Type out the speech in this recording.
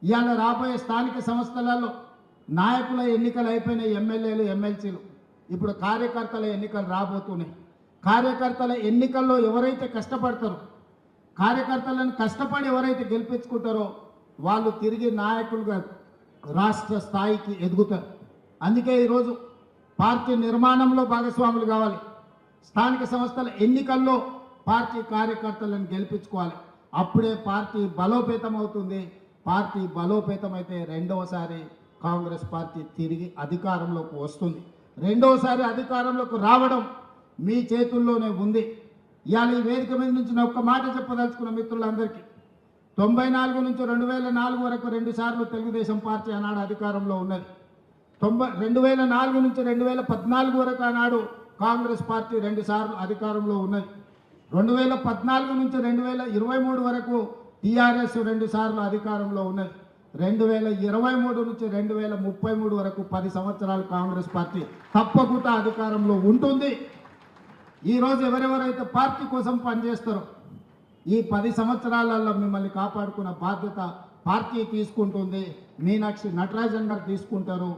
ఇవాళ రాబోయే స్థానిక సంస్థలలో నాయకుల ఎన్నికలు అయిపోయినాయి, ఎమ్మెల్యేలు ఎమ్మెల్సీలు. ఇప్పుడు కార్యకర్తల ఎన్నికలు రాబోతున్నాయి. కార్యకర్తల ఎన్నికల్లో ఎవరైతే కష్టపడతారో, కార్యకర్తలను కష్టపడి ఎవరైతే గెలిపించుకుంటారో వాళ్ళు తిరిగి నాయకులుగా రాష్ట్ర స్థాయికి ఎదుగుతారు. అందుకే ఈరోజు పార్టీ నిర్మాణంలో భాగస్వాములు కావాలి. స్థానిక సంస్థల ఎన్నికల్లో పార్టీ కార్యకర్తలను గెలిపించుకోవాలి. అప్పుడే పార్టీ బలోపేతం అవుతుంది. పార్టీ బలోపేతమైతే రెండవసారి కాంగ్రెస్ పార్టీ తిరిగి అధికారంలోకి వస్తుంది. రెండవసారి అధికారంలోకి రావడం మీ చేతుల్లోనే ఉంది. ఇవాళ ఈ వేదిక మీద నుంచి నేను ఒక్క మాట చెప్పదలుచుకున్న మిత్రులందరికీ, 94 నుంచి 2004 వరకు 2 సార్లు తెలుగుదేశం పార్టీ ఆనాడు అధికారంలో ఉన్నది. 2004 నుంచి 2014 వరకు ఆనాడు కాంగ్రెస్ పార్టీ 2 సార్లు అధికారంలో ఉన్నది. 2014 నుంచి 2023 వరకు టీఆర్ఎస్ 2 సార్లు అధికారంలో ఉన్నది. 2023 నుంచి 2033 వరకు 10 సంవత్సరాలు కాంగ్రెస్ పార్టీ తప్పకుండా అధికారంలో ఉంటుంది. ఈరోజు ఎవరెవరైతే పార్టీ కోసం పనిచేస్తారో ఈ 10 సంవత్సరాలలో మిమ్మల్ని కాపాడుకున్న బాధ్యత పార్టీ తీసుకుంటుంది. మీనాక్షి నటరాజన్ గారు తీసుకుంటారు.